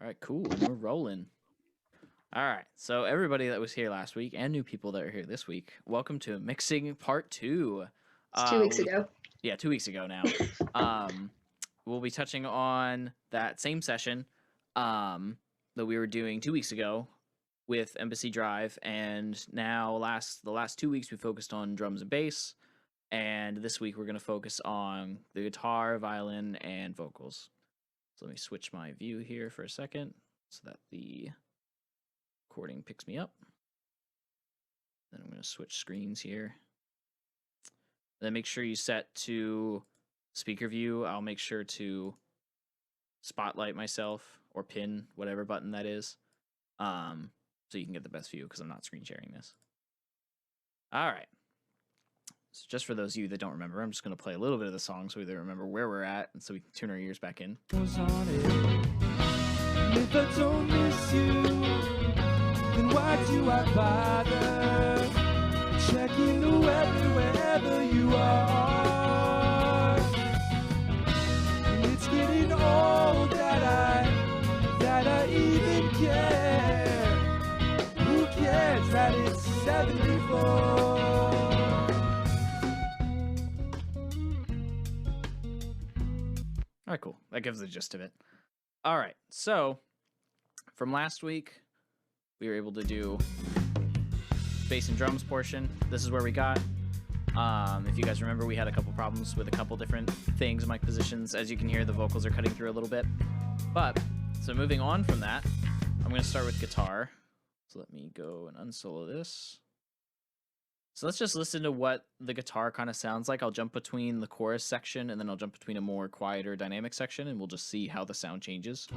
All right, cool. We're rolling. All right, so everybody that was here last week and new people that are here this week, welcome to Mixing Part 2. It's 2 weeks We'll be, ago. yeah, 2 weeks ago now. um, we'll be touching on that same session that we were doing 2 weeks ago with Embassy Drive, and now the last 2 weeks we focused on drums and bass, and this week we're going to focus on the guitar, violin, and vocals. So let me switch my view here for a second so that the recording picks me up. Then I'm going to switch screens here. Then make sure you set to speaker view. I'll make sure to spotlight myself or pin whatever button that is, so you can get the best view because I'm not screen sharing this. All right. So just for those of you that don't remember, I'm just going to play a little bit of the song so we remember where we're at and so we can tune our ears back in. If I don't miss you, then why do I bother checking the weather wherever you are? And it's getting old that I even care. Who cares that it's 74? All right, cool. That gives the gist of it. All right, so from last week, we were able to do bass and drums portion. This is where we got. If you guys remember, we had a couple problems with a couple different things, mic positions. As you can hear, the vocals are cutting through a little bit. But, so moving on from that, I'm going to start with guitar. So let me go and unsolo this. So let's just listen to what the guitar kind of sounds like. I'll jump between the chorus section and then I'll jump between a more quieter dynamic section and we'll just see how the sound changes.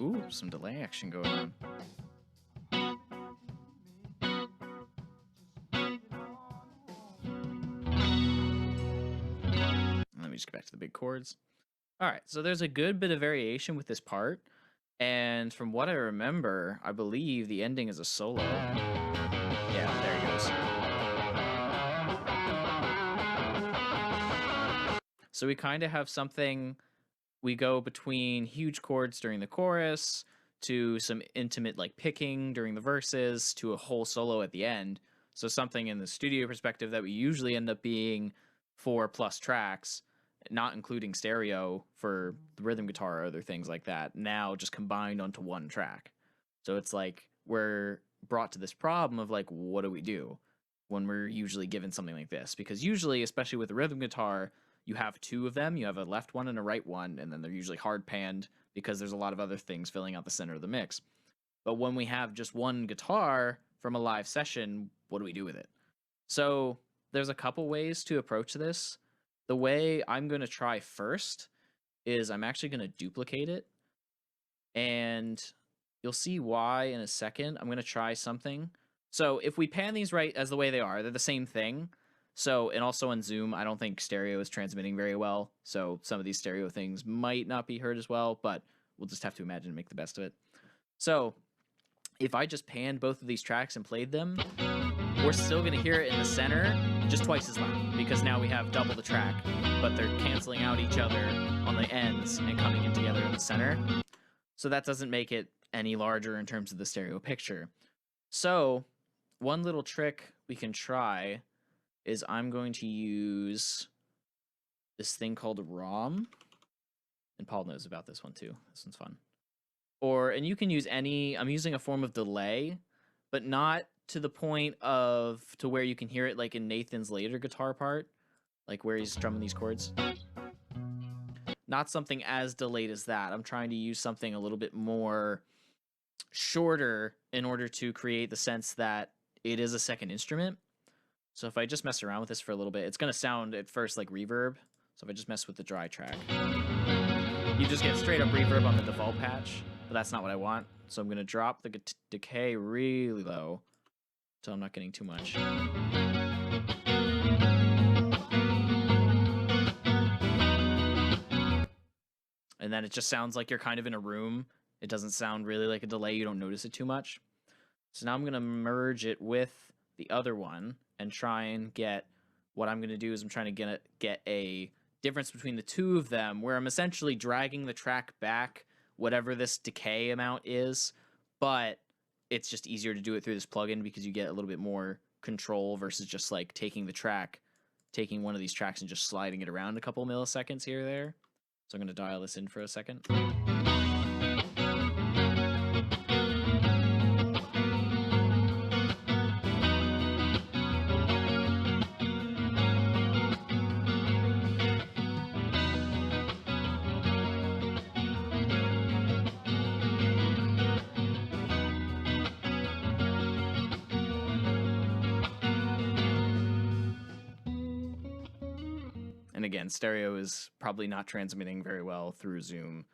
Ooh, some delay action going on. Let me just get back to the big chords. All right, so there's a good bit of variation with this part. And from what I remember, I believe the ending is a solo. Yeah, there he goes. So we kind of have something. We go between huge chords during the chorus to some intimate like picking during the verses to a whole solo at the end. So something in the studio perspective that we usually end up being 4+ tracks, not including stereo for the rhythm guitar or other things like that, now just combined onto one track. So it's like we're brought to this problem of like, what do we do when we're usually given something like this? Because usually, especially with the rhythm guitar, you have two of them. You have a left one and a right one, and then they're usually hard panned because there's a lot of other things filling out the center of the mix. But when we have just one guitar from a live session, what do we do with it? So there's a couple ways to approach this. The way I'm going to try first is I'm actually going to duplicate it, and you'll see why in a second. I'm going to try something. So if we pan these right as the way they are, they're the same thing. So, and also on Zoom, I don't think stereo is transmitting very well. So some of these stereo things might not be heard as well, but we'll just have to imagine and make the best of it. So if I just panned both of these tracks and played them, we're still going to hear it in the center just twice as loud because now we have double the track, but they're canceling out each other on the ends and coming in together in the center. So that doesn't make it any larger in terms of the stereo picture. So one little trick we can try is I'm going to use this thing called ROM. And Paul knows about this one too. This one's fun. And you can use any, I'm using a form of delay, but not to the point to where you can hear it like in Nathan's later guitar part, like where he's strumming these chords. Not something as delayed as that. I'm trying to use something a little bit more shorter in order to create the sense that it is a second instrument. So if I just mess around with this for a little bit, it's going to sound at first like reverb. So if I just mess with the dry track, you just get straight up reverb on the default patch. but that's not what I want. So I'm going to drop the decay really low so I'm not getting too much. And then it just sounds like you're kind of in a room. It doesn't sound really like a delay. You don't notice it too much. So now I'm going to merge it with the other one and try and get, what I'm going to do is I'm trying to get a difference between the two of them where I'm essentially dragging the track back, whatever this decay amount is, but it's just easier to do it through this plugin because you get a little bit more control versus just like taking one of these tracks and just sliding it around a couple milliseconds here or there. So I'm going to dial this in for a second. And again, stereo is probably not transmitting very well through Zoom.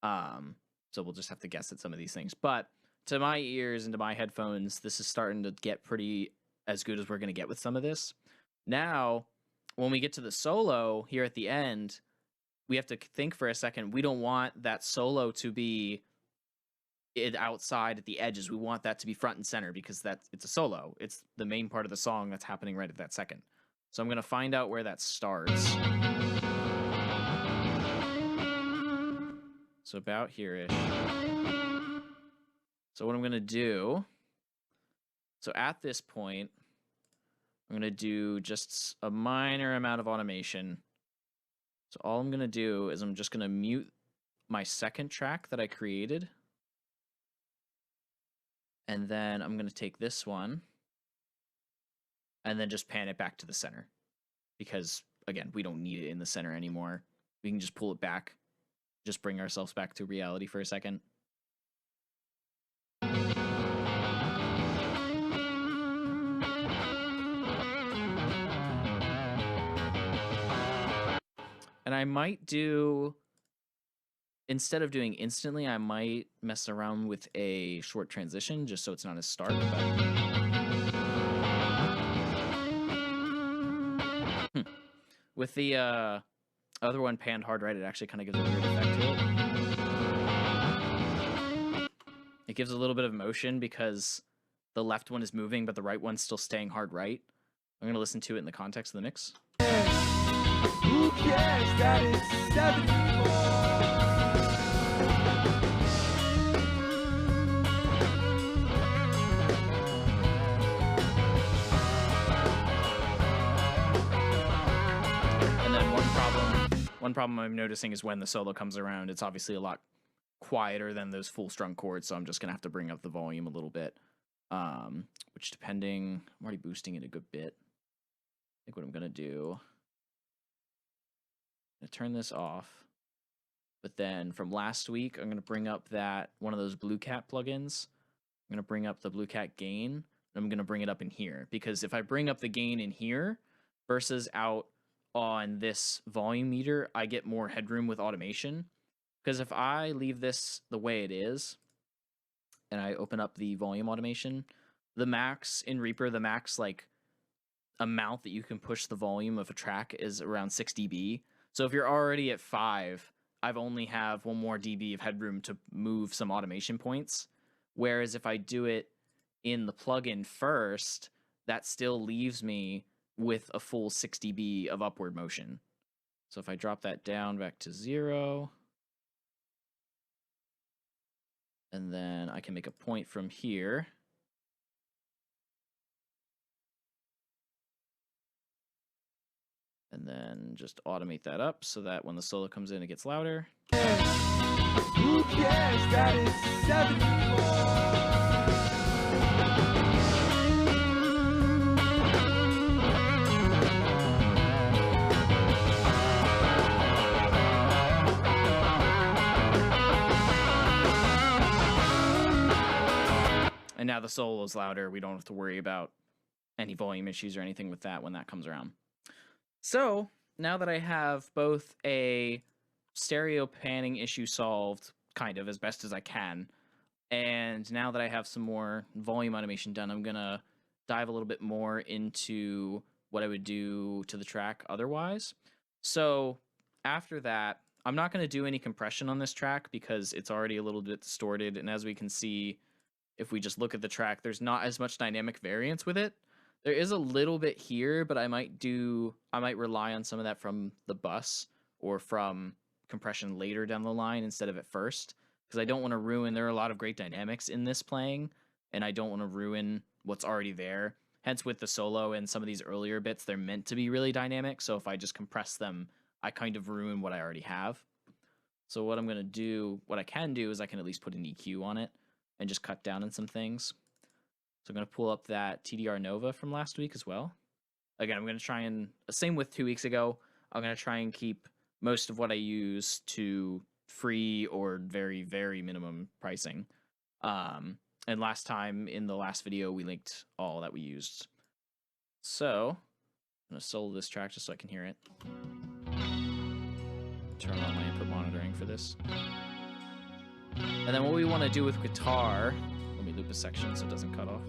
So we'll just have to guess at some of these things. But to my ears and to my headphones, this is starting to get pretty as good as we're going to get with some of this. Now, when we get to the solo here at the end, we have to think for a second. We don't want that solo to be outside at the edges. We want that to be front and center because it's a solo. It's the main part of the song that's happening right at that second. So I'm going to find out where that starts. So about here-ish. So what I'm going to do, so at this point, I'm going to do just a minor amount of automation. So all I'm going to do is I'm just going to mute my second track that I created. And then I'm going to take this one and then just pan it back to the center. Because, again, we don't need it in the center anymore. We can just pull it back. Just bring ourselves back to reality for a second. And I might do, instead of doing instantly, I might mess around with a short transition just so it's not as stark. With the other one panned hard right, it actually kind of gives a weird effect to it. It gives a little bit of motion because the left one is moving, but the right one's still staying hard right. I'm going to listen to it in the context of the mix. Who cares that it's 74? One problem I'm noticing is when the solo comes around, it's obviously a lot quieter than those full strung chords, so I'm just going to have to bring up the volume a little bit, which depending, I'm already boosting it a good bit. I think what I'm going to do, I'm going to turn this off, but then from last week, I'm going to bring up one of those Blue Cat plugins. I'm going to bring up the Blue Cat gain, and I'm going to bring it up in here, because if I bring up the gain in here versus out on this volume meter, I get more headroom with automation. Because if I leave this the way it is, and I open up the volume automation, the max in Reaper, the max like amount that you can push the volume of a track is around 6 dB. So if you're already at 5, I've only have 1 more dB of headroom to move some automation points. Whereas if I do it in the plugin first, that still leaves me with a full 6 dB of upward motion. So if I drop that down back to 0, and then I can make a point from here. And then just automate that up so that when the solo comes in, it gets louder. Who cares that it's 74? And now the solo's louder. We don't have to worry about any volume issues or anything with that when that comes around. So now that I have both a stereo panning issue solved kind of as best as I can. And now that I have some more volume automation done, I'm gonna dive a little bit more into what I would do to the track otherwise. So after that, I'm not gonna do any compression on this track because it's already a little bit distorted. And as we can see, if we just look at the track, there's not as much dynamic variance with it. There is a little bit here, but I might rely on some of that from the bus or from compression later down the line instead of at first, because I don't want to ruin. There are a lot of great dynamics in this playing, and I don't want to ruin what's already there. Hence, with the solo and some of these earlier bits, they're meant to be really dynamic. So if I just compress them, I kind of ruin what I already have. So what I'm gonna do, what I can do, is I can at least put an EQ on it and just cut down on some things. So I'm going to pull up that TDR Nova from last week as well. Again, I'm going to try and, same with 2 weeks ago, I'm going to try and keep most of what I use to free or very, very minimum pricing. And last time in the last video, we linked all that we used. So I'm going to solo this track just so I can hear it. Turn on my input monitoring for this. And then what we want to do with guitar, let me loop a section so it doesn't cut off.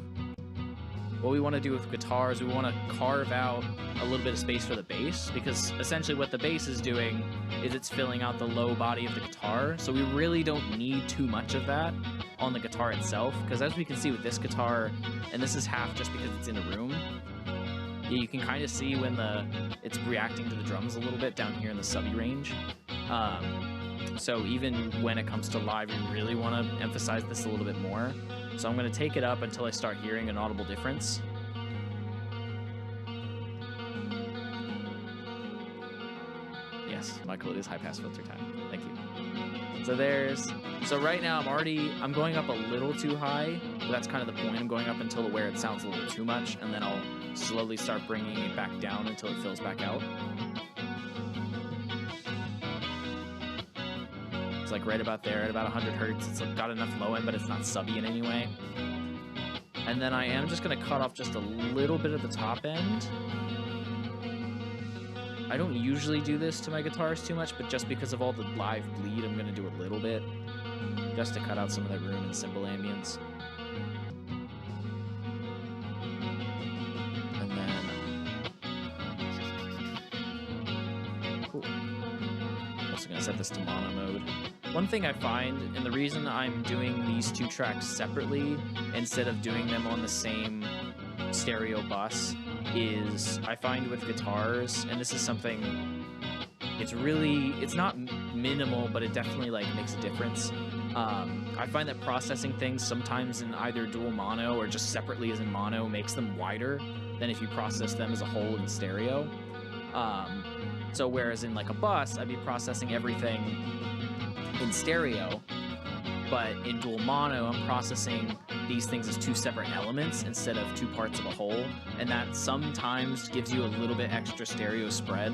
What we want to do with guitar is we want to carve out a little bit of space for the bass, because essentially what the bass is doing is it's filling out the low body of the guitar. So we really don't need too much of that on the guitar itself, because as we can see with this guitar, and this is half just because it's in a room, you can kind of see when it's reacting to the drums a little bit down here in the subby range. So even when it comes to live, you really want to emphasize this a little bit more. So I'm going to take it up until I start hearing an audible difference. Yes, Michael, it is high pass filter time. Thank you. So right now I'm going up a little too high, but that's kind of the point. I'm going up until where it sounds a little too much, and then I'll slowly start bringing it back down until it fills back out. It's like right about there, at about 100 hertz. It's got enough low end, but it's not subby in any way. And then I am just going to cut off just a little bit at the top end. I don't usually do this to my guitars too much, but just because of all the live bleed, I'm going to do a little bit, just to cut out some of that room and cymbal ambience. And then, cool. I'm also going to set this to mono mode. One thing I find, and the reason I'm doing these two tracks separately instead of doing them on the same stereo bus, is I find with guitars, and this is something, it's not minimal, but it definitely makes a difference. I find that processing things sometimes in either dual mono or just separately as in mono makes them wider than if you process them as a whole in stereo. So whereas in a bus, I'd be processing everything in stereo, but in dual mono, I'm processing these things as two separate elements instead of two parts of a whole, and that sometimes gives you a little bit extra stereo spread,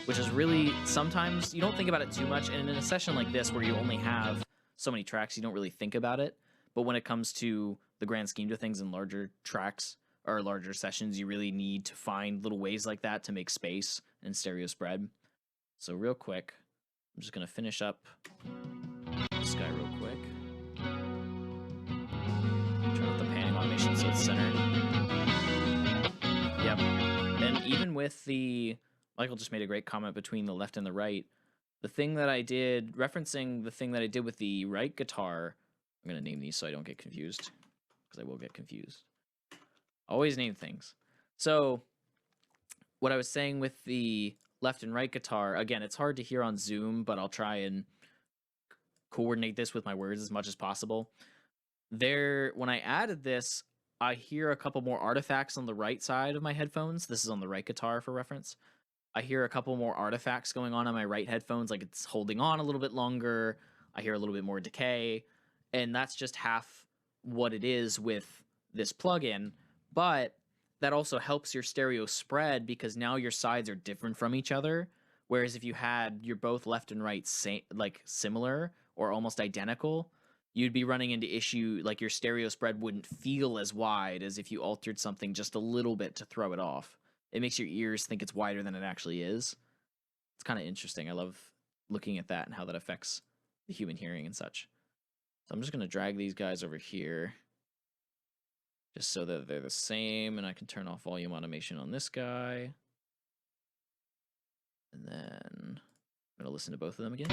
which is really, sometimes you don't think about it too much, and in a session like this where you only have so many tracks, you don't really think about it, but when it comes to the grand scheme of things in larger tracks or larger sessions, you really need to find little ways like that to make space and stereo spread. So real quick, I'm just going to finish up this guy real quick. Turn off the panning automation so it's centered. Yep. And even with Michael just made a great comment between the left and the right. The thing that I did, referencing the thing that I did with the right guitar, I'm going to name these so I don't get confused, because I will get confused. Always name things. So what I was saying with the left and right guitar, again, it's hard to hear on Zoom, but I'll try and coordinate this with my words as much as possible. When I added this, I hear a couple more artifacts on the right side of my headphones. This is on the right guitar for reference. I hear a couple more artifacts going on my right headphones, like it's holding on a little bit longer. I hear a little bit more decay, and that's just half what it is with this plugin, but that also helps your stereo spread because now your sides are different from each other. Whereas if you had your both left and right similar or almost identical, you'd be running into issue, like your stereo spread wouldn't feel as wide as if you altered something just a little bit to throw it off. It makes your ears think it's wider than it actually is. It's kind of interesting. I love looking at that and how that affects the human hearing and such. So I'm just going to drag these guys over here just so that they're the same, and I can turn off volume automation on this guy. And then I'm going to listen to both of them again.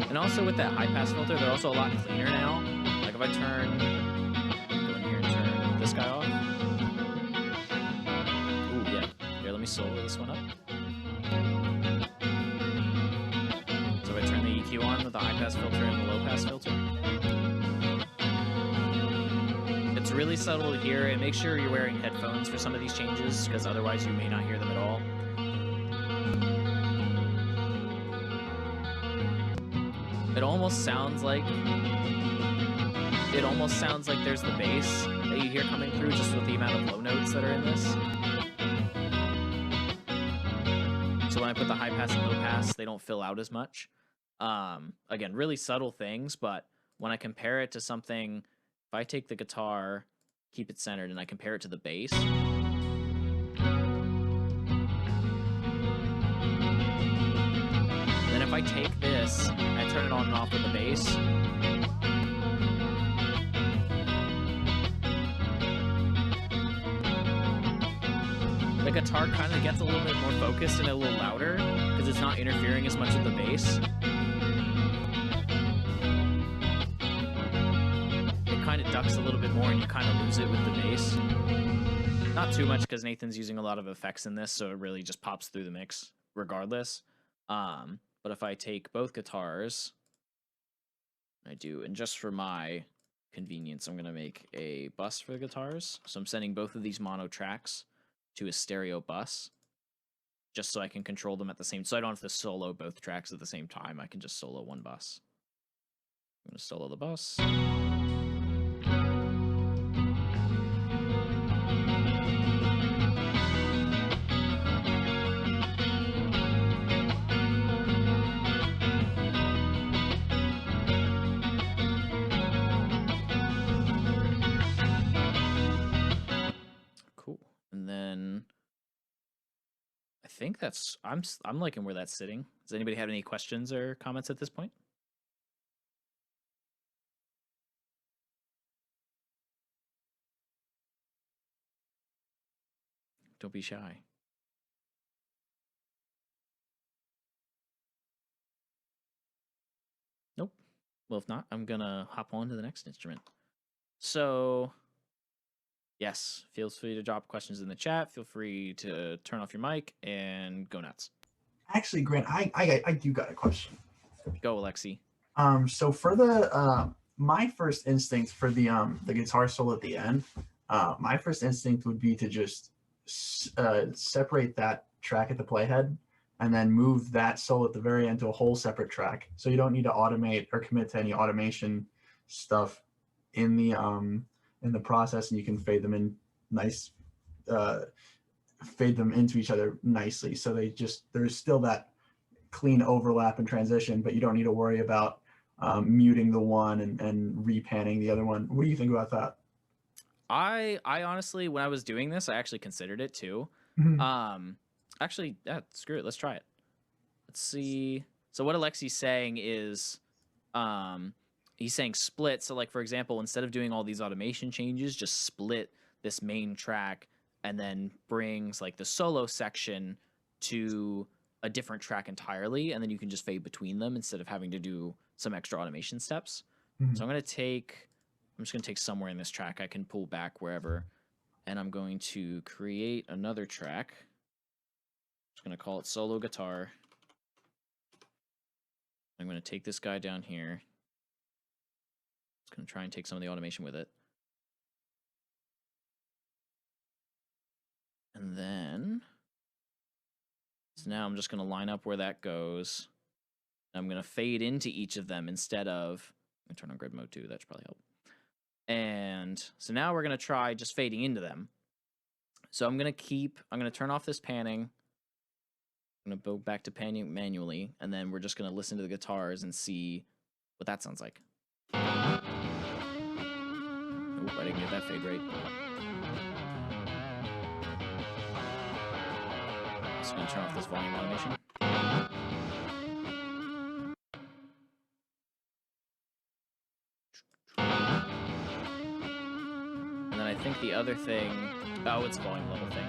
And also with that high pass filter, they're also a lot cleaner now. Like if I turn, go in here and turn this guy off. Ooh, yeah. Here, let me solo this one up. So if I turn the EQ on with the high pass filter and the low pass filter, it's really subtle to hear, and make sure you're wearing headphones for some of these changes, because otherwise you may not hear them at all. It almost sounds like there's the bass that you hear coming through just with the amount of low notes that are in this. So when I put the high pass and low pass, they don't fill out as much. Again, really subtle things, but when I compare it to something, if I take the guitar, keep it centered, and I compare it to the bass, then if I take this and I turn it on and off with the bass, the guitar kind of gets a little bit more focused and a little louder because it's not interfering as much with the bass. It kind of ducks a little bit more and you kind of lose it with the bass. Not too much because Nathan's using a lot of effects in this, so it really just pops through the mix regardless. But if I take both guitars, and just for my convenience, I'm going to make a bus for the guitars. So I'm sending both of these mono tracks to a stereo bus, just so I can control them at the same, so I don't have to solo both tracks at the same time. I can just solo one bus. I'm going to solo the bus. And then I think that's I'm liking where that's sitting. Does anybody have any questions or comments at this point? Don't be shy. Nope. Well, if not, I'm gonna hop on to the next instrument. So yes, feel free to drop questions in the chat. Feel free to turn off your mic and go nuts. Actually, Grant, I do got a question. Go, Alexi. So for the my first instinct for the guitar solo at the end, my first instinct would be to just separate that track at the playhead and then move that solo at the very end to a whole separate track. So you don't need to automate or commit to any automation stuff in the process, and you can fade them in nice, fade them into each other nicely. So there's still that clean overlap and transition, but you don't need to worry about muting the one and repanning the other one. What do you think about that? I honestly, when I was doing this, I actually considered it too. Actually, yeah, screw it. Let's try it. Let's see. So what Alexi's saying is, he's saying split. So like, for example, instead of doing all these automation changes, just split this main track and then brings like the solo section to a different track entirely. And then you can just fade between them instead of having to do some extra automation steps. So I'm just going to take somewhere in this track. I can pull back wherever, and I'm going to create another track. I'm just going to call it solo guitar. I'm going to take this guy down here. Just going to try and take some of the automation with it. And then, so now I'm just going to line up where that goes. I'm going to fade into each of them instead of, I'm going to turn on grid mode too, that should probably help. And so now we're going to try just fading into them. So I'm going to turn off this panning. I'm going to go back to panning manually, and then we're just going to listen to the guitars and see what that sounds like. Oop, I didn't get that fade right. Just gonna turn off this volume automation. And then I think the other thing, oh, it's volume level thing.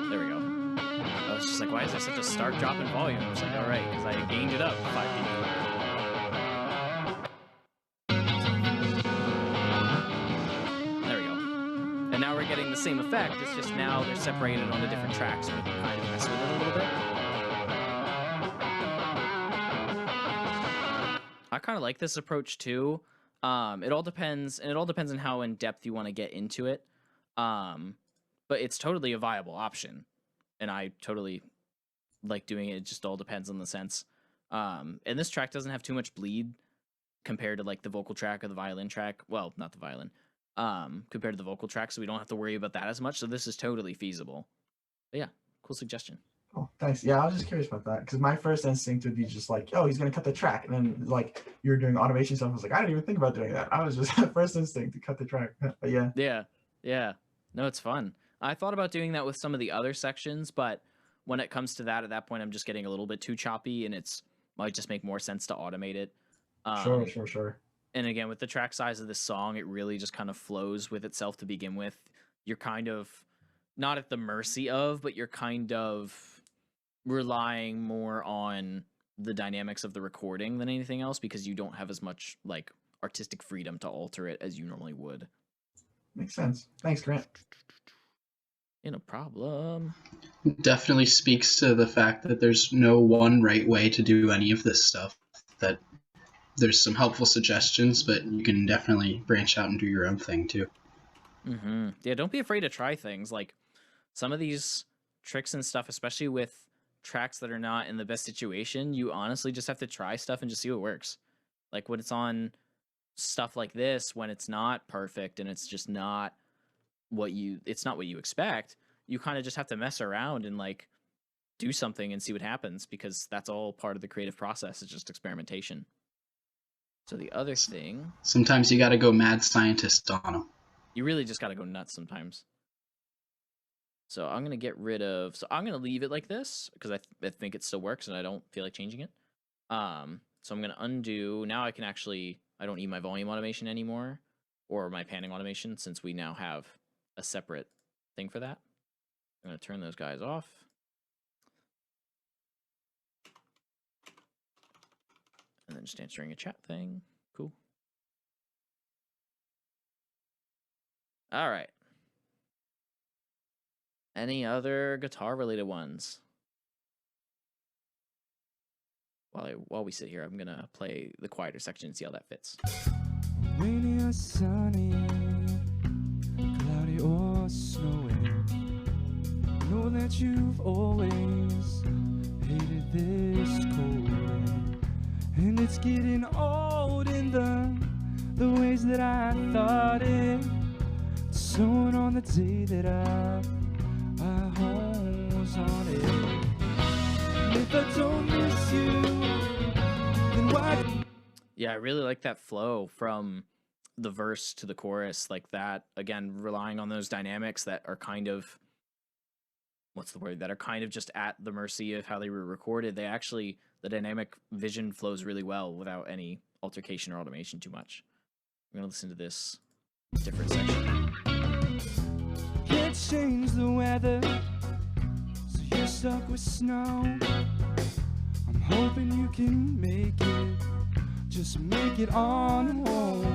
There we go. I was just like, why is there such a stark drop in volume? It's like, all right, because I gained it up 5 dB. There we go. And now we're getting the same effect. It's just now they're separated onto different tracks, so we can kind of mess with it a little bit. I kind of like this approach too. It all depends on how in depth you want to get into it. But it's totally a viable option, and I totally like doing it. It just all depends on the sense. And this track doesn't have too much bleed compared to like the vocal track or the violin track. Well, not the violin. Compared to the vocal track, so we don't have to worry about that as much. So this is totally feasible. But yeah, cool suggestion. Oh, thanks. Yeah, I was just curious about that because my first instinct would be just like, oh, he's gonna cut the track, and then like you were doing automation stuff. I was like, I didn't even think about doing that. I was just first instinct to cut the track. But yeah. Yeah. No, it's fun. I thought about doing that with some of the other sections, but when it comes to that, at that point, I'm just getting a little bit too choppy, and it's might just make more sense to automate it. Sure. And again, with the track size of this song, it really just kind of flows with itself to begin with. You're kind of not at the mercy of, but you're kind of relying more on the dynamics of the recording than anything else because you don't have as much like artistic freedom to alter it as you normally would. Makes sense. Thanks, Grant. No problem. Definitely speaks to the fact that there's no one right way to do any of this stuff. That there's some helpful suggestions, but you can definitely branch out and do your own thing too. Yeah, don't be afraid to try things. Like some of these tricks and stuff, especially with tracks that are not in the best situation, you honestly just have to try stuff and just see what works. Like when it's on stuff like this, when it's not perfect and it's just not what you expect, you kind of just have to mess around and like do something and see what happens, because that's all part of the creative process. It's just experimentation. So the other thing, sometimes you got to go mad scientist on them. You really just got to go nuts sometimes. So I'm going to get rid of, so I'm going to leave it like this because I think it still works and I don't feel like changing it. So I'm going to undo. Now I can actually, I don't need my volume automation anymore or my panning automation since we now have a separate thing for that. I'm going to turn those guys off. And then just answering a chat thing. Cool. All right. Any other guitar-related ones? While we sit here, I'm gonna play the quieter section and see how that fits. Rainy or sunny, cloudy or snowy, know that you've always hated this cold, and it's getting old in the ways that I thought it. Snowing on the day that I was on it. And if I don't miss you, then why? Yeah, I really like that flow from the verse to the chorus, like that, again, relying on those dynamics that are kind of, that are kind of just at the mercy of how they were recorded. They actually, the dynamic vision flows really well without any altercation or automation too much. I'm going to listen to this different section. Can't change the weather, so you're stuck with snow. I'm hoping you can make it, just make it on home.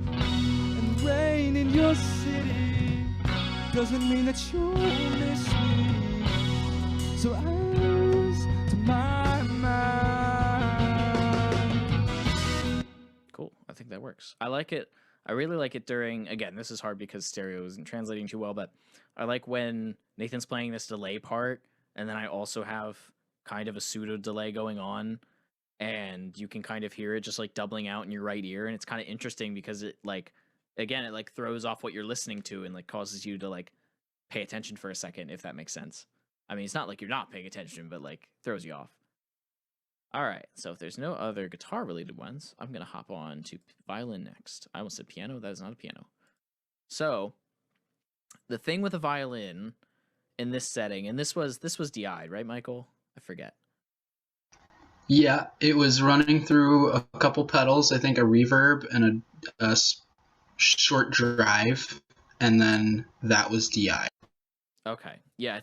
And rain in your city doesn't mean that you'll miss me. So eyes to my mind. Cool. I think that works. I like it. I really like it during, again, this is hard because stereo isn't translating too well, but I like when Nathan's playing this delay part, and then I also have kind of a pseudo delay going on, and you can kind of hear it just like doubling out in your right ear, and it's kind of interesting because it like, again, it like throws off what you're listening to and like causes you to like pay attention for a second, if that makes sense. I mean, it's not like you're not paying attention, but like throws you off. All right, so if there's no other guitar-related ones, I'm going to hop on to violin next. I almost said piano. That is not a piano. So The thing with a violin in this setting, and this was DI'd, right, Michael? I forget. Yeah, it was running through a couple pedals, I think a reverb and a short drive, and then that was DI. Okay. Yeah,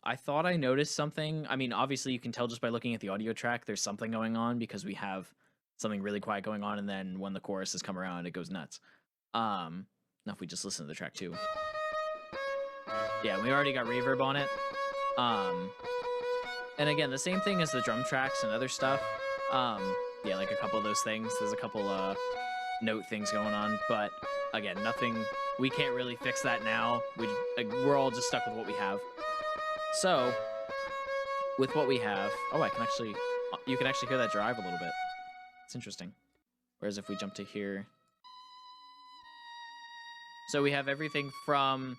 I thought I noticed something. I mean, obviously you can tell just by looking at the audio track there's something going on because we have something really quiet going on, and then when the choruses come around it goes nuts. Now if we just listen to the track too. Yeah, we already got reverb on it. And again, the same thing as the drum tracks and other stuff. Yeah, like a couple of those things. There's a couple note things going on, but again, nothing. We can't really fix that now. We're all just stuck with what we have. So, with what we have, you can actually hear that drive a little bit. It's interesting. Whereas if we jump to here, so we have everything from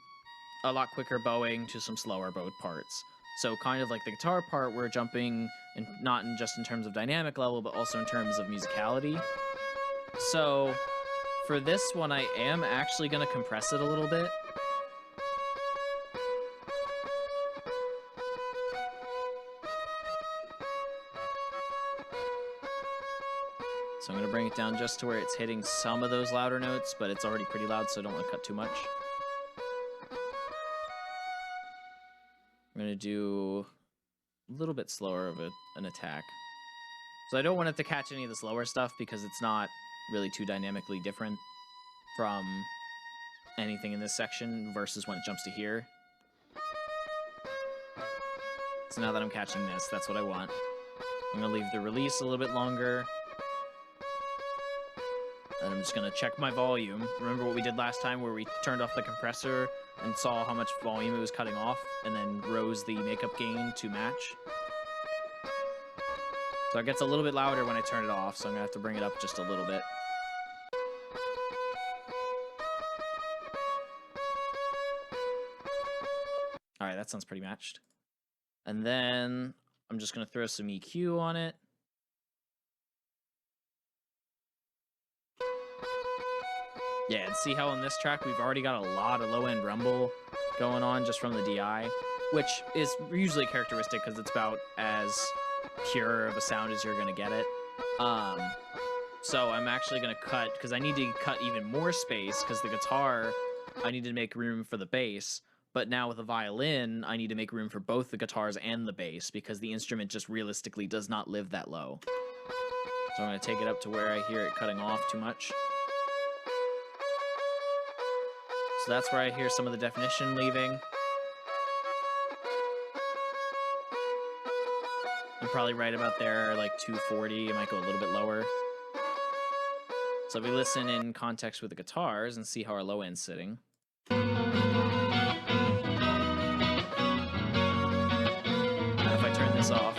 a lot quicker bowing to some slower bowed parts. So kind of like the guitar part, we're jumping, and not just in terms of dynamic level, but also in terms of musicality. So for this one, I am actually going to compress it a little bit. So I'm going to bring it down just to where it's hitting some of those louder notes, but it's already pretty loud, so I don't want to cut too much. I'm going to do a little bit slower of an attack. So I don't want it to catch any of the slower stuff because it's not really too dynamically different from anything in this section versus when it jumps to here. So now that I'm catching this, that's what I want. I'm going to leave the release a little bit longer. And I'm just going to check my volume. Remember what we did last time where we turned off the compressor and saw how much volume it was cutting off and then rose the makeup gain to match. So it gets a little bit louder when I turn it off, so I'm going to have to bring it up just a little bit. Alright, that sounds pretty matched. And then I'm just going to throw some EQ on it. Yeah, and see how in this track we've already got a lot of low-end rumble going on just from the DI, which is usually characteristic because it's about as pure of a sound as you're going to get it. So I'm actually going to cut, because I need to cut even more space, because the guitar, I need to make room for the bass, but now with a violin, I need to make room for both the guitars and the bass, because the instrument just realistically does not live that low. So I'm going to take it up to where I hear it cutting off too much. So that's where I hear some of the definition leaving. I'm probably right about there, like 240. It might go a little bit lower. So if we listen in context with the guitars and see how our low end's sitting. Now if I turn this off.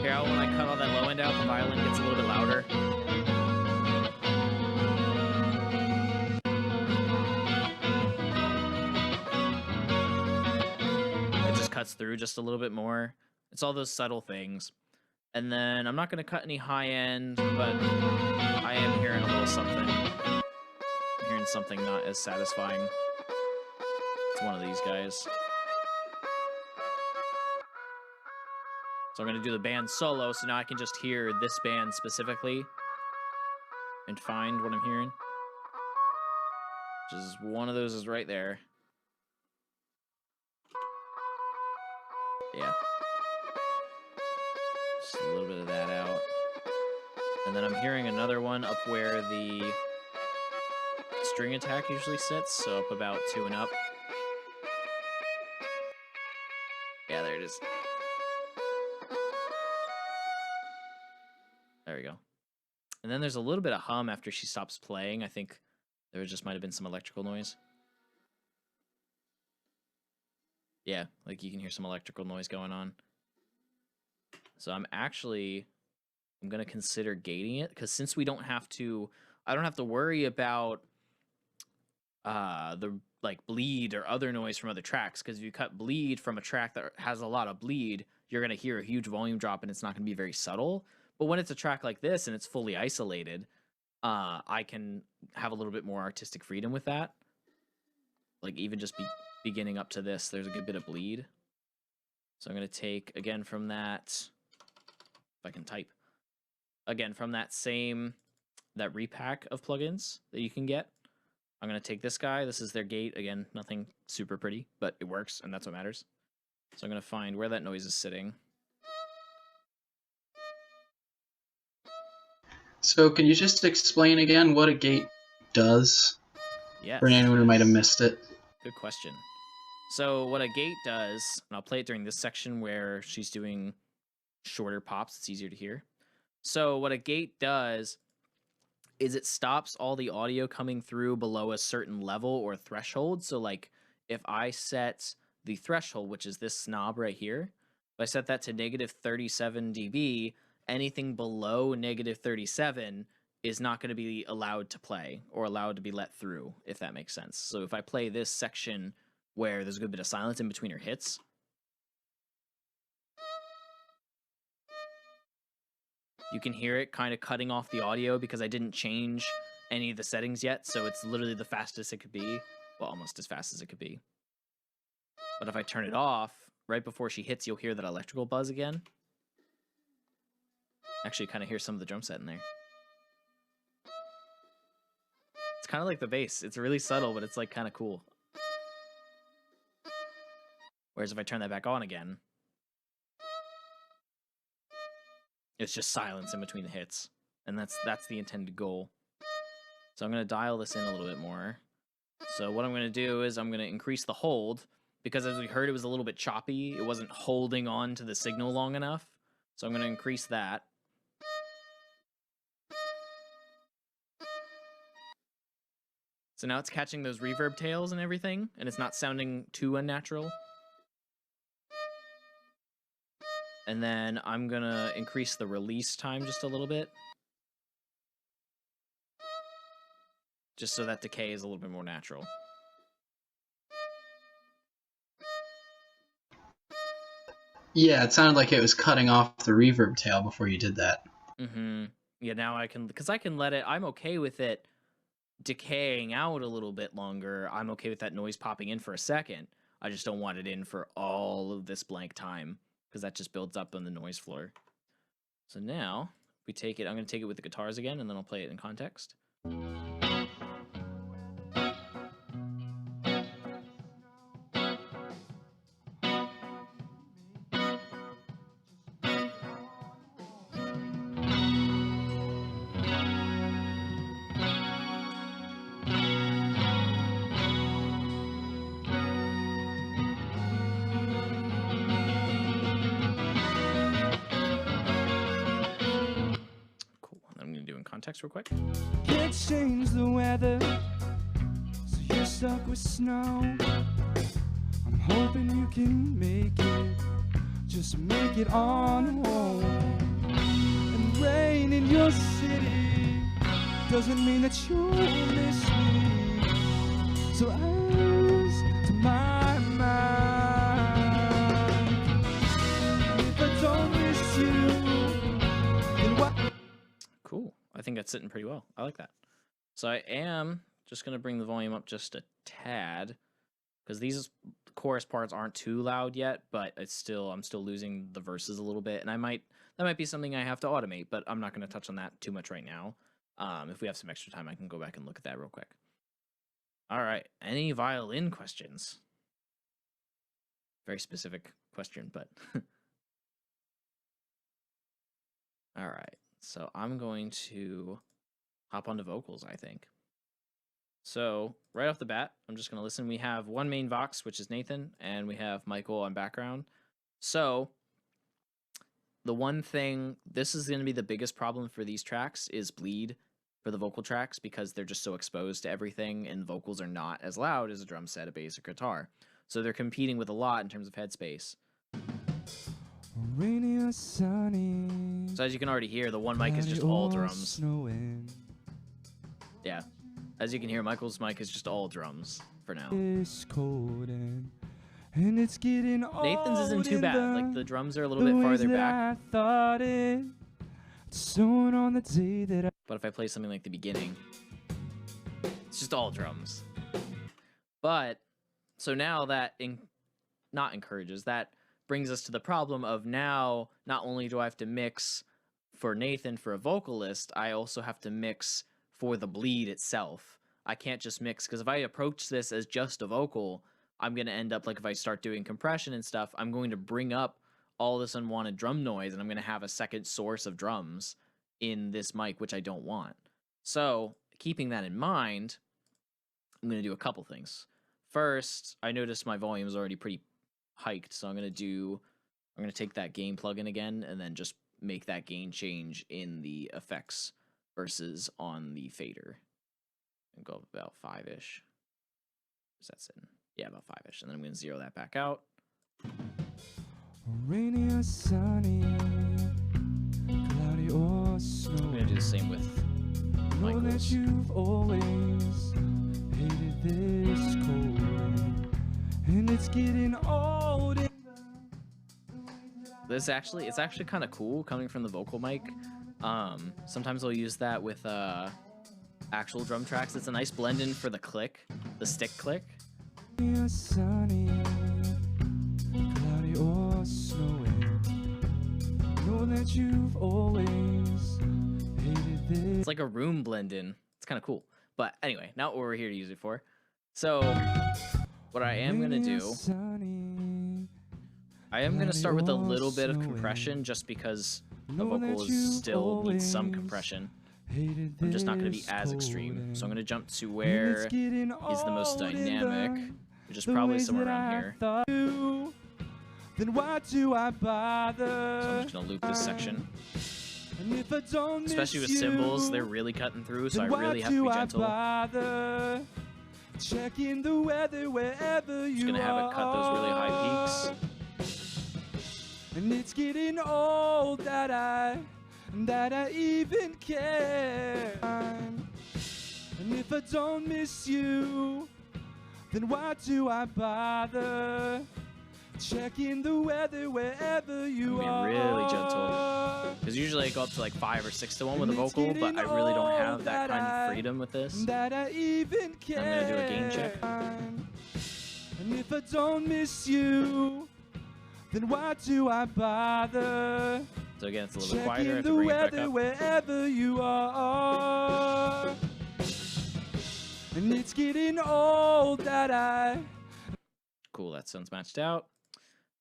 Here, when I cut all that low end out, the violin gets a little bit louder. Cuts through just a little bit more. It's all those subtle things. And then I'm not going to cut any high end, but I am hearing a little something. I'm hearing something not as satisfying. It's one of these guys. So I'm going to do the band solo, so now I can just hear this band specifically and find what I'm hearing. Which is one of those is right there. Yeah. Just a little bit of that out. And then I'm hearing another one up where the string attack usually sits, so up about 2 and up. Yeah, there it is. There we go. And then there's a little bit of hum after she stops playing. I think there just might have been some electrical noise. Yeah, like you can hear some electrical noise going on. So I'm going to consider gating it, because since we don't have to, I don't have to worry about the like bleed or other noise from other tracks, because if you cut bleed from a track that has a lot of bleed, you're going to hear a huge volume drop and it's not going to be very subtle. But when it's a track like this and it's fully isolated, I can have a little bit more artistic freedom with that. Like even just beginning up to this, there's a good bit of bleed. So I'm going to take, again, from that, if I can type, again, from that repack of plugins that you can get, I'm going to take this guy. This is their gate. Again, nothing super pretty, but it works, and that's what matters. So I'm going to find where that noise is sitting. So can you just explain again what a gate does? Yes. For anyone who might have missed it. Good question. So what a gate does, and I'll play it during this section where she's doing shorter pops, it's easier to hear. So what a gate does is it stops all the audio coming through below a certain level or threshold. So like if I set the threshold, which is this knob right here, if I set that to -37 dB, anything below -37 is not going to be allowed to play or allowed to be let through, if that makes sense. So if I play this section where there's a good bit of silence in between her hits, you can hear it kind of cutting off the audio because I didn't change any of the settings yet, so it's literally the fastest it could be. Well, almost as fast as it could be. But if I turn it off, right before she hits, you'll hear that electrical buzz again. Actually, kind of hear some of the drum set in there. It's kind of like the bass. It's really subtle, but it's like kind of cool. Whereas if I turn that back on again, it's just silence in between the hits. And that's the intended goal. So I'm going to dial this in a little bit more. So what I'm going to do is I'm going to increase the hold, because as we heard, it was a little bit choppy. It wasn't holding on to the signal long enough. So I'm going to increase that. So now it's catching those reverb tails and everything, and it's not sounding too unnatural. And then I'm going to increase the release time just a little bit. Just so that decay is a little bit more natural. Yeah, it sounded like it was cutting off the reverb tail before you did that. Mm-hmm. Yeah, now I can, because I can let it, I'm okay with it decaying out a little bit longer. I'm okay with that noise popping in for a second. I just don't want it in for all of this blank time, because that just builds up on the noise floor. So now we take it, I'm going to take it with the guitars again, and then I'll play it in context. Context real quick. Can't change the weather, so you're stuck with snow. I'm hoping you can make it, just make it on home. And rain in your city doesn't mean that you'll miss me. So as to my mind, if I don't miss you, then what? Cool. I think that's sitting pretty well. I like that. So I am just going to bring the volume up just a tad, because these chorus parts aren't too loud yet, but I'm still losing the verses a little bit, and that might be something I have to automate, but I'm not going to touch on that too much right now. If we have some extra time, I can go back and look at that real quick. All right. Any violin questions? Very specific question, but all right. So I'm going to hop onto vocals, I think. So right off the bat, I'm just going to listen. We have one main vox, which is Nathan, and we have Michael on background. So the one thing, this is going to be the biggest problem for these tracks, is bleed for the vocal tracks, because they're just so exposed to everything, and vocals are not as loud as a drum set, a bass, or guitar. So they're competing with a lot in terms of headspace. Rainy or sunny. So as you can already hear, the one mic is just all drums. Snowing. Yeah. As you can hear, Michael's mic is just all drums for now. It's cold and it's getting Nathan's isn't too bad. Like, the drums are a little bit ways farther that back. I thought it soon on the day that I But if I play something like the beginning, it's just all drums. But so now that that brings us to the problem of now not only do I have to mix for Nathan for a vocalist, I also have to mix for the bleed itself. I can't just mix, because if I approach this as just a vocal, I'm going to end up like, if I start doing compression and stuff, I'm going to bring up all this unwanted drum noise, and I'm going to have a second source of drums in this mic, which I don't want. So keeping that in mind, I'm going to do a couple things. First, I noticed my volume is already pretty hiked, so I'm going to take that gain plugin again and then just make that gain change in the effects versus on the fader. And go about 5-ish. That's in. Yeah, about 5-ish. And then I'm going to zero that back out. rainy or sunny, cloudy or snowy. I'm going to do the same with Know that Michael's. you've always hated this cold, and it's getting old. It's actually kind of cool coming from the vocal mic. Sometimes I'll use that with actual drum tracks. It's a nice blend in for the click, the stick click. Rainy or sunny, cloudy or snowy. Know that you've always hated this. It's like a room blend in. It's kind of cool. But anyway, not what we're here to use it for. So what I am going to do, I am going to start with a little bit of compression just because the vocals still need some compression. I'm just not going to be as extreme. So I'm going to jump to where he's the most dynamic, which is probably somewhere around here. Then why do I bother? So I'm just going to loop this section. And if I don't Especially with miss cymbals, you, they're really cutting through, so I then why really have to do be I gentle. bother? Checking the weather wherever you Just going to have it cut those really high peaks. And it's getting old that I even care. And if I don't miss you, then why do I bother? Checking the weather wherever you I'm being really gentle. Because usually I go up to like 5 or 6 to 1 with a vocal, but I really don't have that kind of freedom with this. That I even care. I'm going to do a gain check. And if I don't miss you, then why do I bother? So again, it's a little bit quieter. I Checking have to the bring it back weather up. wherever you are. And it's getting old that I. Cool, that sounds matched out.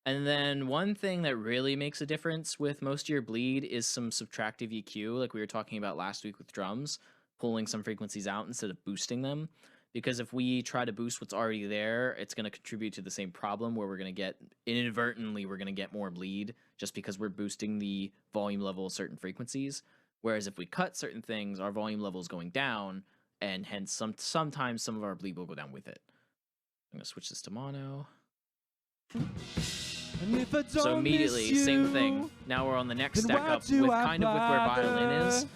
And then one thing that really makes a difference with most of your bleed is some subtractive EQ, like we were talking about last week with drums, pulling some frequencies out instead of boosting them. Because if we try to boost what's already there, it's going to contribute to the same problem where we're going to get, inadvertently, we're going to get more bleed just because we're boosting the volume level of certain frequencies. Whereas if we cut certain things, our volume level is going down, and hence sometimes some of our bleed will go down with it. I'm going to switch this to mono. And if I don't So immediately, miss same you, thing. Now we're on the next then stack why up do with I kind of with where violin is.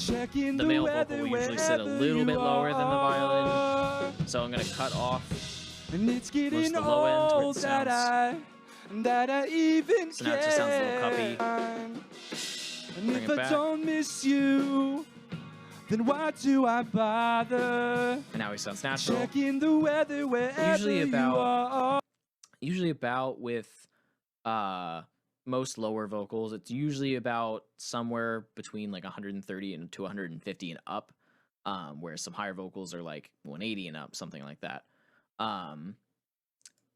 Checking The male weather vocal will usually sit a little bit lower than the violin. So I'm going to cut off And it's most of getting the low end where old it that sounds. I even So now it just sounds a little cuppy. And Bring if it I back. don't miss you, then why do I bother? And now he sounds natural. Checking the weather wherever Usually about- you are. Usually about with most lower vocals, it's usually about somewhere between like 130 and to 150 and up, whereas some higher vocals are like 180 and up, something like that.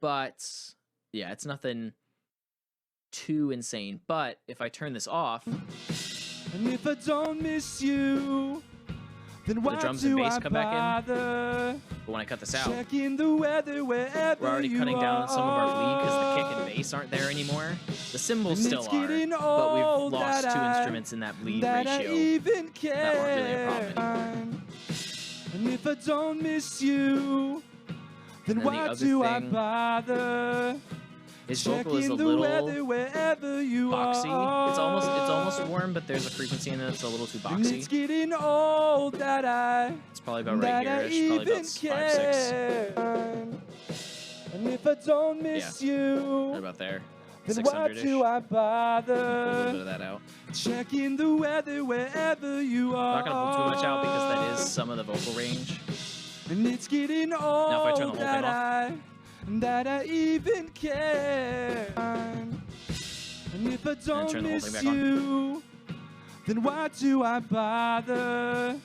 But yeah, it's nothing too insane. But if I turn this off, And if I don't miss you, then why drums do and bass I come back in. bother? but when I cut this out, Checking the weather wherever we're already you cutting down some of our bleed because the kick are. and bass aren't there anymore. The cymbals And still it's are, getting but we've old lost that 2 I- instruments in that bleed that I ratio. even care. that aren't really a problem And if I don't miss you, then And then the why other do I thing- bother? His vocal is a Checking the little weather wherever you boxy. are. It's almost warm, but there's a frequency in it that's a little too And it's boxy. getting old that I. It's probably about right that I here-ish, probably even about 5, 6, care. And if I don't miss right you, about there. then why 600-ish. do I Pull a little bit bother of that out. checking the weather wherever you are? I'm not gonna pull too much out because that is some of the vocal range. And it's getting Now if I turn the old whole thing that I even care. And if I don't turn the whole miss thing back on. you, then why do I bother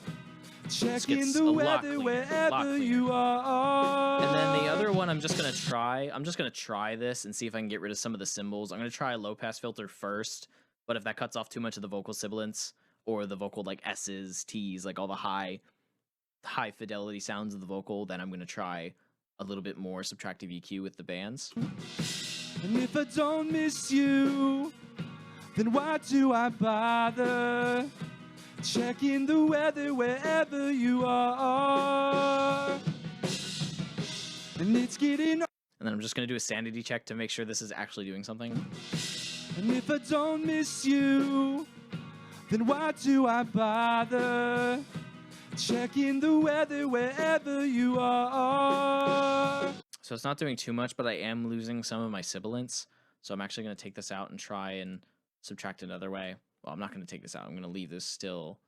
checking gets the a lot weather cleaner, wherever you are? And then the other one I'm just gonna try this and see if I can get rid of some of the cymbals. I'm gonna try a low pass filter first, but if that cuts off too much of the vocal sibilance or the vocal like S's, T's, like all the high fidelity sounds of the vocal, then I'm gonna try a little bit more subtractive EQ with the bands. And if I don't miss you, then why do I bother checking the weather wherever you are? And it's getting. And then I'm just gonna do a sanity check to make sure this is actually doing something. And if I don't miss you, then why do I bother checking the weather wherever you are? So it's not doing too much, but I am losing some of my sibilance. So I'm actually gonna take this out and try and subtract another way. Well, I'm not gonna take this out. I'm gonna leave this still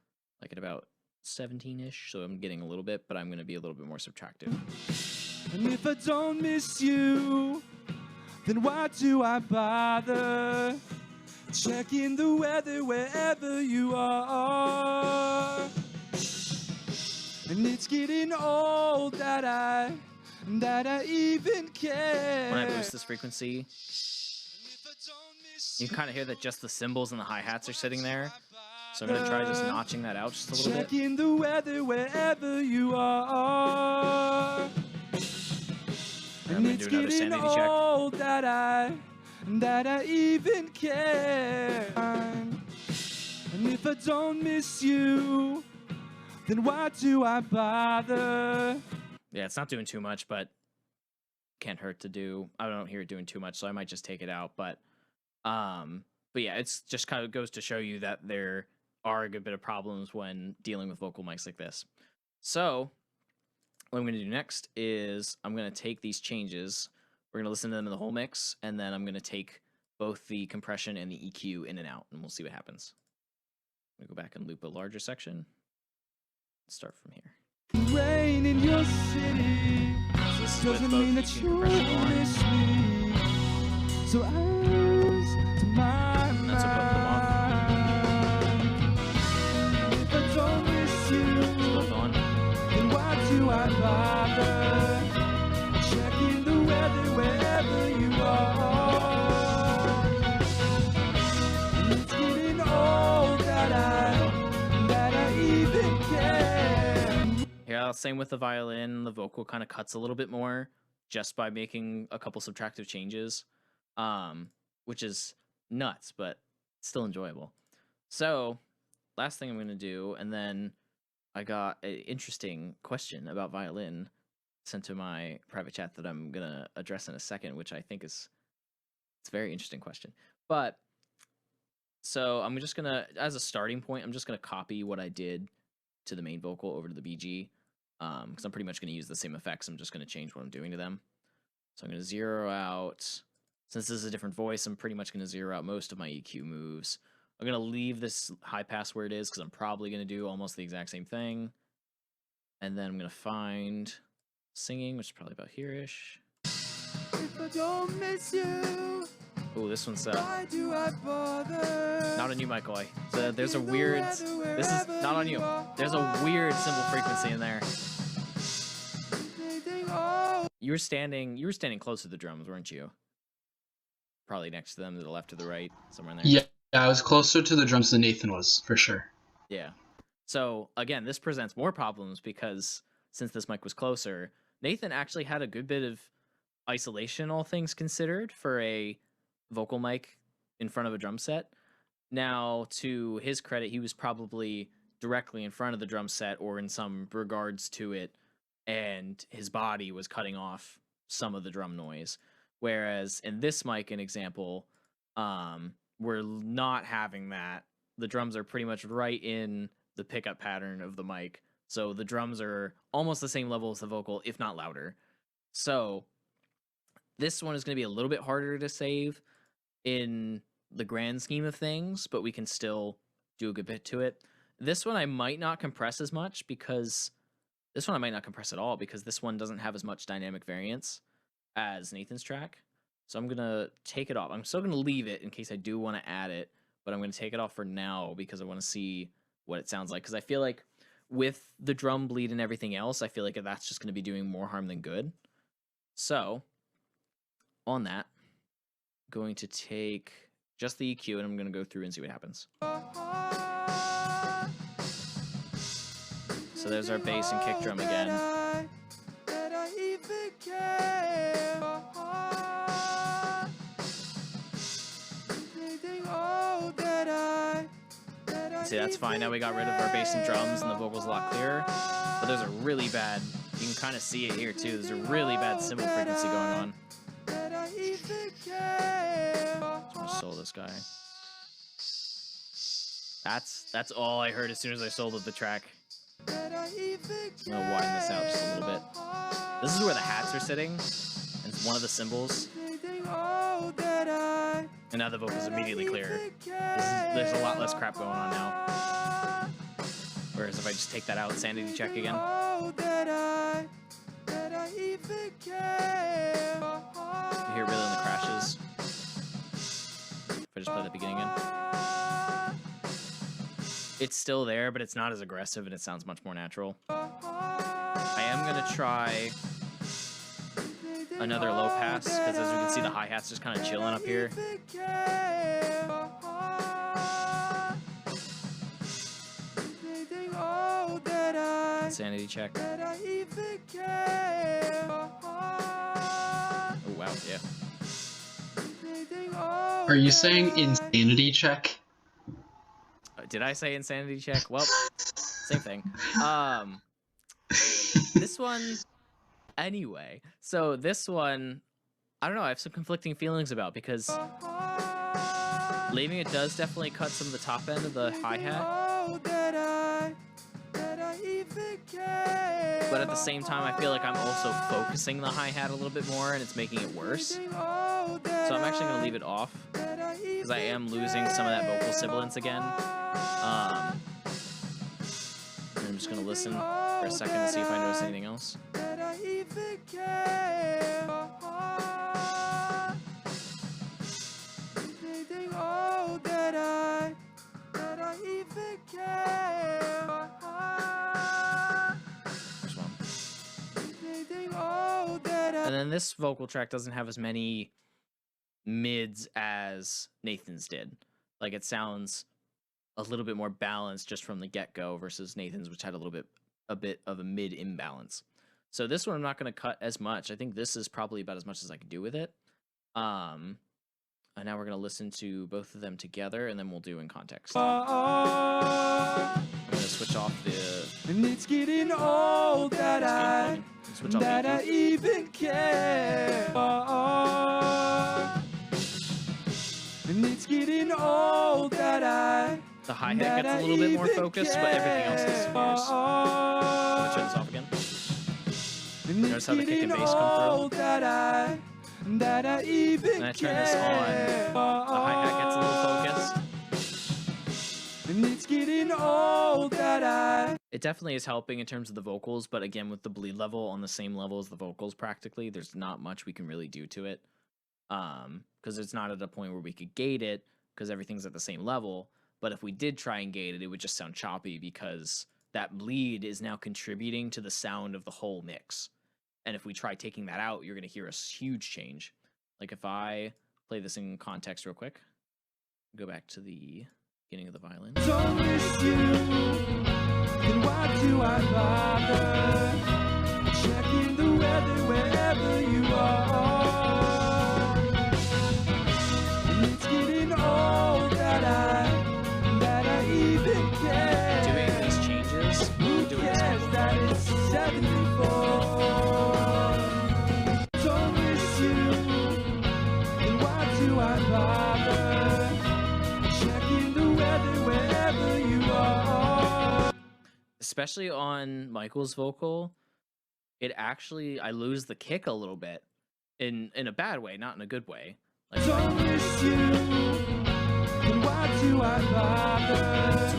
like at about 17-ish. So I'm getting a little bit, but I'm gonna be a little bit more subtractive. And if I don't miss you, then why do I bother checking the weather wherever you are? And it's getting old that I even care. When I boost this frequency, you can kind of hear that just the cymbals and the hi-hats are sitting there. So I'm gonna try just notching that out just a little bit. Checking the weather wherever you are. And I'm gonna do another sanity check. Old that I even care. And if I don't miss you, then why do I bother? Yeah, it's not doing too much, but can't hurt to do. I don't hear it doing too much, so I might just take it out. But yeah, it's just kind of goes to show you that there are a good bit of problems when dealing with vocal mics like this. So what I'm going to do next is I'm going to take these changes. We're going to listen to them in the whole mix, and then I'm going to take both the compression and the EQ in and out, and we'll see what happens. I'm going to go back and loop a larger section. Let's start from here. Rain in your city. So this is with Doesn't both mean EQ that and you compression on. miss me. So as to my And that's what both of them off. mind, if I don't miss you, Both on. then why do I bother checking the weather wherever you are? And it's getting old that I even care. Yeah, same with the violin. The vocal kind of cuts a little bit more just by making a couple subtractive changes, which is nuts, but still enjoyable. So, last thing I'm going to do, and then I got an interesting question about violin sent to my private chat that I'm going to address in a second, which I think it's a very interesting question. But, so I'm just going to, as a starting point, I'm just going to copy what I did to the main vocal over to the BG, because I'm pretty much going to use the same effects. I'm just going to change what I'm doing to them. So I'm going to zero out, since this is a different voice, I'm pretty much going to zero out most of my EQ moves. I'm going to leave this high pass where it is, because I'm probably going to do almost the exact same thing. And then I'm going to find singing, which is probably about here-ish. If I don't miss you, Oh, this one's why do I bother? not on you, Michael. There's a weird, this is not on you. There's a weird cymbal frequency in there. You were standing close to the drums, weren't you? Probably next to them, to the left or the right, somewhere in there. Yeah, I was closer to the drums than Nathan was, for sure. Yeah. So again, this presents more problems because since this mic was closer, Nathan actually had a good bit of isolation, all things considered, for a vocal mic in front of a drum set. Now, to his credit, he was probably directly in front of the drum set or in some regards to it, and his body was cutting off some of the drum noise. Whereas in this mic, an example, we're not having that. The drums are pretty much right in the pickup pattern of the mic, so the drums are almost the same level as the vocal, if not louder. So this one is going to be a little bit harder to save. in the grand scheme of things, but we can still do a good bit to it. This one I might not compress as much because this one I might not compress at all because this one doesn't have as much dynamic variance as Nathan's track. So I'm gonna take it off. I'm still gonna leave it in case I do want to add it, but I'm gonna take it off for now because I want to see what it sounds like. Because I feel like with the drum bleed and everything else, I feel like that's just gonna be doing more harm than good. So on that, I'm going to take just the EQ and I'm gonna go through and see what happens. So there's our bass and kick drum again. See, that's fine. Now we got rid of our bass and drums and the vocals a lot clearer. But there's a really bad, you can kind of see it here too. There's a really bad cymbal frequency going on. So I'm gonna solo this guy. That's all I heard as soon as I soloed the track. I'm gonna widen this out just a little bit. This is where the hats are sitting. And it's one of the cymbals. And now the vocal's immediately clearer. There's a lot less crap going on now. Whereas if I just take that out, sanity check again. You hear it really in the crashes. If I just play the beginning again. It's still there, but it's not as aggressive and it sounds much more natural. I am gonna try another low pass, because as we can see the hi-hat's just kind of chilling up here. Insanity check. Oh wow, yeah. Are you saying insanity check? Did I say insanity check? Well, same thing. This one, anyway. So this one, I don't know. I have some conflicting feelings about because leaving it does definitely cut some of the top end of the hi-hat. But at the same time, I feel like I'm also focusing the hi-hat a little bit more and it's making it worse. So I'm actually going to leave it off because I am losing some of that vocal sibilance again. I'm just going to listen for a second to see if I notice anything else. And then this vocal track doesn't have as many mids as Nathan's did. Like it sounds a little bit more balanced just from the get-go versus Nathan's, which had a bit of a mid imbalance. So this one I'm not going to cut as much. I think this is probably about as much as I can do with it. And now we're going to listen to both of them together, and then we'll do in context. I'm going to switch off the... And it's getting old that I even care. And it's getting old that the hi-hat gets a little bit more focused, but everything else disappears. I'm going to turn this off again. Notice how the kick and bass come through. And I turn this on, the hi-hat gets a little focused. And it's getting old that It definitely is helping in terms of the vocals, but again, with the bleed level on the same level as the vocals practically, there's not much we can really do to it. Because it's not at a point where we could gate it, because everything's at the same level. But if we did try and gate it, it would just sound choppy, because that bleed is now contributing to the sound of the whole mix. And if we try taking that out, you're going to hear a huge change. Like if I play this in context real quick, go back to the beginning of the violin. don't miss you, then why do I bother checking the weather wherever you are? And it's getting old that I even care. Doing these changes, Who doing this cares that it's 74? Don't miss you, then why do I bother checking the weather wherever you are? especially on Michael's vocal, it actually, I lose the kick a little bit in a bad way, not in a good way. Like, Don't miss you, then why do I bother?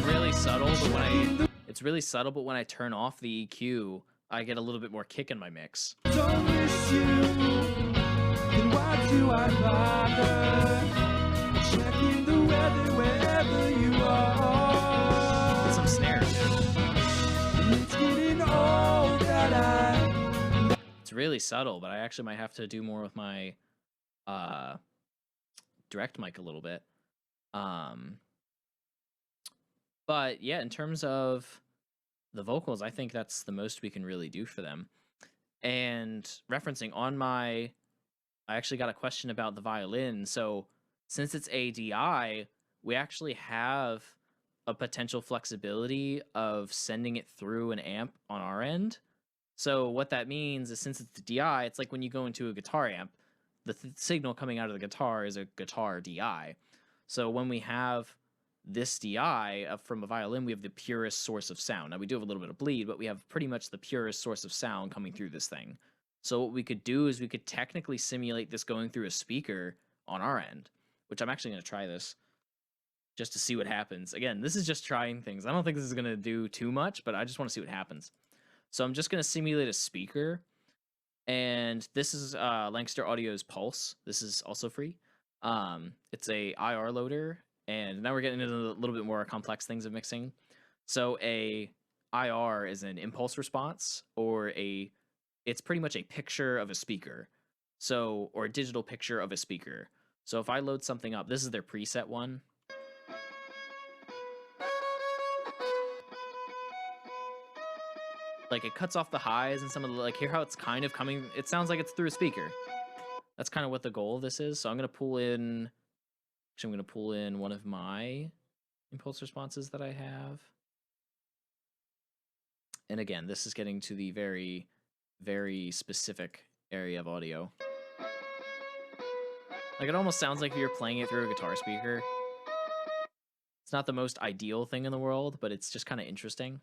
it's really subtle, but when I turn off the EQ, I get a little bit more kick in my mix. Don't miss you, then why do I bother? Checking the weather wherever you are. Some snares. It's getting old that It's really subtle, but I actually might have to do more with my direct mic a little bit. But yeah, in terms of the vocals, I think that's the most we can really do for them. And referencing on I actually got a question about the violin. So since it's ADI, we actually have a potential flexibility of sending it through an amp on our end. So what that means is, since it's the DI, it's like when you go into a guitar amp, the signal coming out of the guitar is a guitar DI. So when we have this DI from a violin, we have the purest source of sound. Now we do have a little bit of bleed, but we have pretty much the purest source of sound coming through this thing. So what we could do is we could technically simulate this going through a speaker on our end, which I'm actually going to try this just to see what happens. Again, this is just trying things. I don't think this is going to do too much, but I just want to see what happens. So I'm just going to simulate a speaker, and this is Lancaster Audio's Pulse. This is also free. It's a IR loader, and now we're getting into a little bit more complex things of mixing. So a IR is an impulse response, or it's pretty much a picture of a speaker. So, or a digital picture of a speaker. So if I load something up, this is their preset one. Like, it cuts off the highs and some of the, like, hear how it's kind of coming, it sounds like it's through a speaker. That's kind of what the goal of this is. So I'm going to pull in, actually I'm going to pull in one of my impulse responses that I have. And again, this is getting to the very, very specific area of audio. Like, it almost sounds like you're playing it through a guitar speaker. It's not the most ideal thing in the world, but it's just kind of interesting.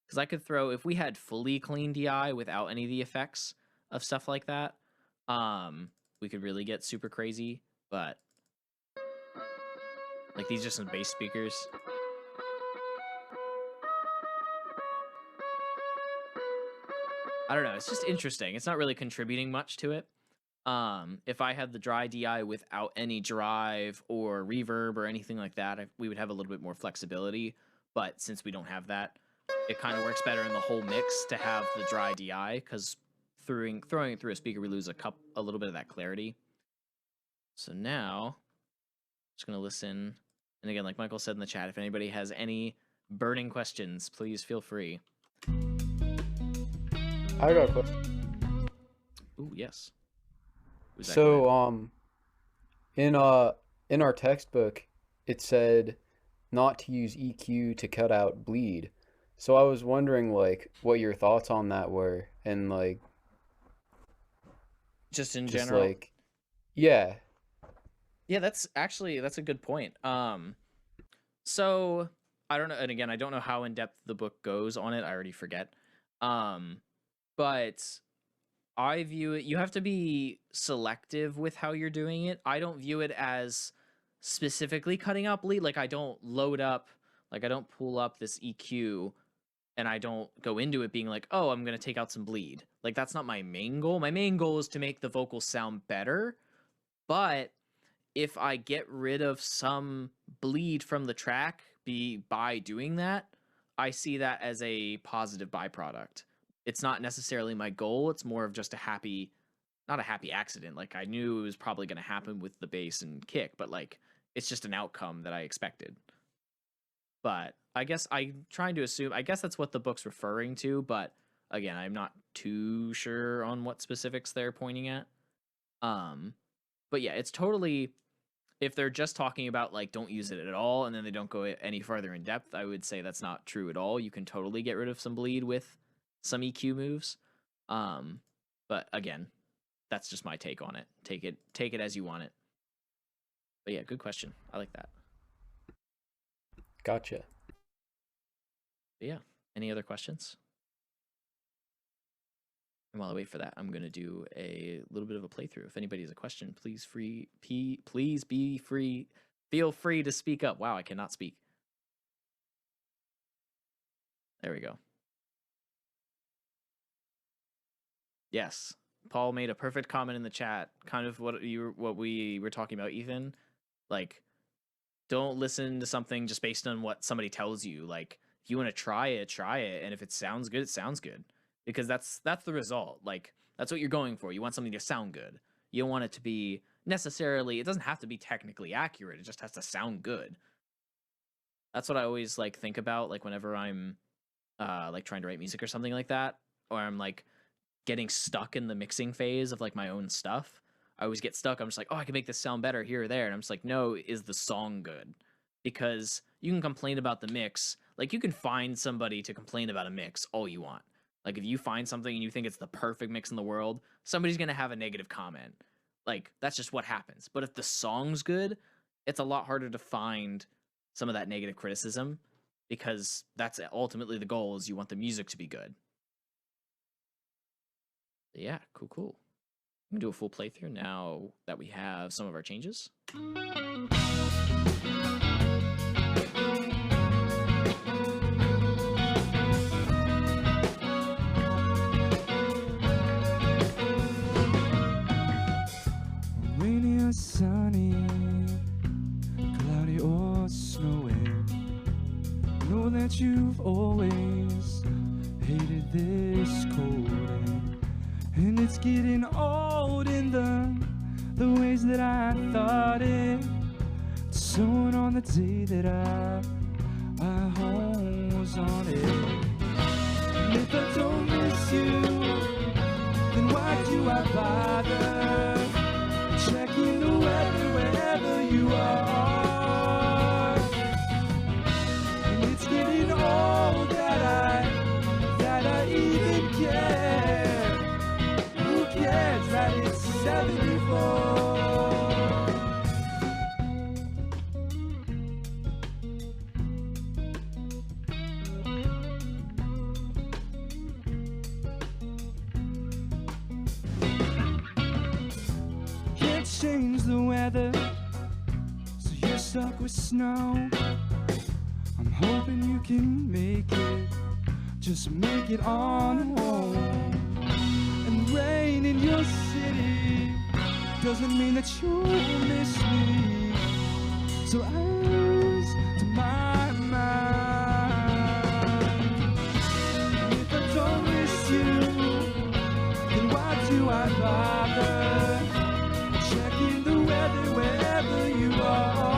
Because I could throw, if we had fully clean DI without any of the effects of stuff like that, we could really get super crazy. But like, these are some bass speakers. I don't know, it's just interesting. It's not really contributing much to it. If I had the dry DI without any drive or reverb or anything like that, we would have a little bit more flexibility. But since we don't have that, it kind of works better in the whole mix to have the dry DI, because throwing it through a speaker, we lose a little bit of that clarity. So now, I'm just going to listen. And again, like Michael said in the chat, if anybody has any burning questions, please feel free. I got a question. Ooh, yes. So, in our textbook, it said not to use EQ to cut out bleed. So I was wondering, like, what your thoughts on that were, and like, just in general, like, yeah, that's a good point. So I don't know, and again, I don't know how in depth the book goes on it. I already forget. But I view it, you have to be selective with how you're doing it. I don't view it as specifically cutting out bleed. Like, I don't load up, like, I don't pull up this EQ and I don't go into it being like, oh, I'm going to take out some bleed. Like, that's not my main goal. My main goal is to make the vocals sound better. But if I get rid of some bleed from the track by doing that, I see that as a positive byproduct. It's not necessarily my goal. It's more of just not a happy accident. Like, I knew it was probably going to happen with the bass and kick, but like, it's just an outcome that I expected. But I guess I'm trying to assume, I guess that's what the book's referring to, but again, I'm not too sure on what specifics they're pointing at. But yeah, it's totally, if they're just talking about like, don't use it at all, and then they don't go any further in depth, I would say that's not true at all. You can totally get rid of some bleed with some EQ moves. But again, that's just my take on it. Take it as you want it. But yeah, good question. I like that. gotcha. But yeah, any other questions? And while I wait for that, I'm gonna do a little bit of a playthrough. If anybody has a question, please be free. Feel free to speak up. Wow, I cannot speak. There we go. Yes, Paul made a perfect comment in the chat. Kind of what we were talking about, Ethan. Like, don't listen to something just based on what somebody tells you. Like, if you want to try it, and if it sounds good, it sounds good, because that's the result. Like, that's what you're going for. You want something to sound good. You don't want it to be necessarily. It doesn't have to be technically accurate. It just has to sound good. That's what I always like think about. Like whenever I'm like trying to write music or something like that, or I'm like getting stuck in the mixing phase of like my own stuff. I always get stuck. I'm just like, oh, I can make this sound better here or there. And I'm just like, no, is the song good? Because you can complain about the mix. Like, you can find somebody to complain about a mix all you want. Like, if you find something and you think it's the perfect mix in the world, somebody's going to have a negative comment. Like, that's just what happens. But if the song's good, it's a lot harder to find some of that negative criticism, because that's ultimately the goal, is you want the music to be good. Yeah, cool. I'm gonna do a full playthrough now that we have some of our changes. Rainy or sunny, cloudy or snowing, know that you've always hated this cold air. And it's getting old in the ways that I thought it. Snowing on the day that I was on it. And if I don't miss you, then why do I bother checking the weather wherever you are? And it's getting old that I even care. Who cares that it's 74? Can't change the weather, so you're stuck with snow. I'm hoping you can make it, just make it on home. Rain in your city doesn't mean that you'll miss me. So ask to my mind. And if I don't miss you, then why do I bother checking the weather wherever you are?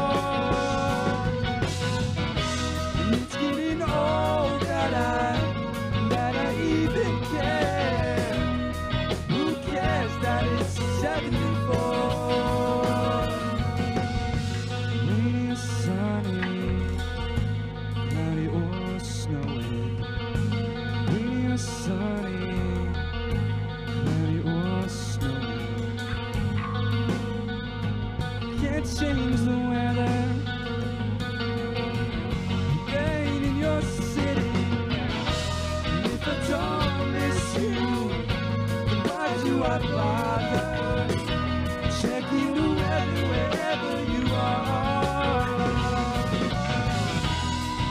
And it's getting old that I even care. That it's 74. Rainy or sunny, cloudy or snowy. Rainy or sunny, cloudy or snowy. Can't change the weather. Rain in your city. And if I don't miss you, do I bother checking the weather wherever you are?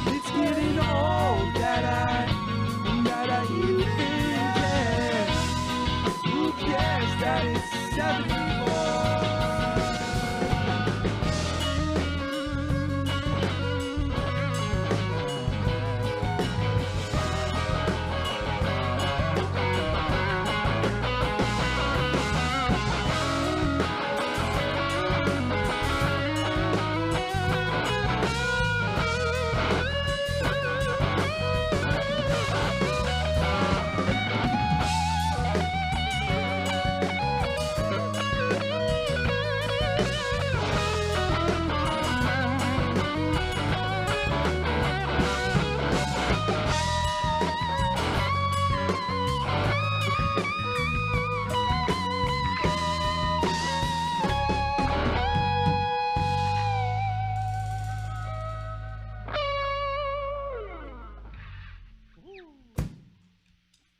It's getting old that I even care. Who cares that it's 74?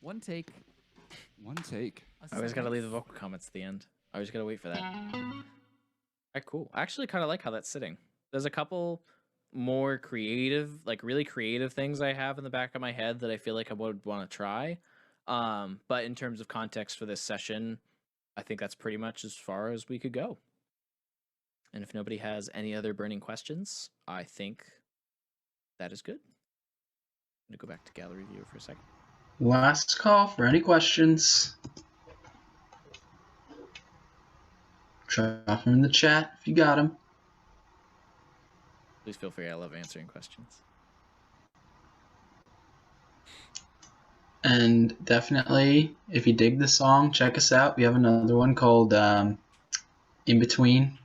One take. One take. I always gotta leave the vocal comments at the end. I always gotta wait for that. Alright, cool. I actually kind of like how that's sitting. There's a couple more creative, like really creative things I have in the back of my head that I feel like I would want to try. But in terms of context for this session, I think that's pretty much as far as we could go. And if nobody has any other burning questions, I think that is good. I'm gonna go back to gallery view for a second. Last call for any questions. Drop them in the chat if you got them. Please feel free. I love answering questions. And definitely, if you dig the song, check us out. We have another one called In Between.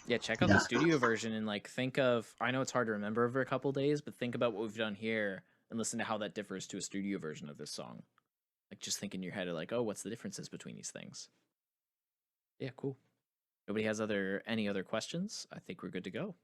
Yeah, check out the studio version and like think of, I know it's hard to remember over a couple days, but think about what we've done here and listen to how that differs to a studio version of this song. Like just think in your head of like, oh, what's the differences between these things? Yeah, cool. Nobody has any other questions? I think we're good to go.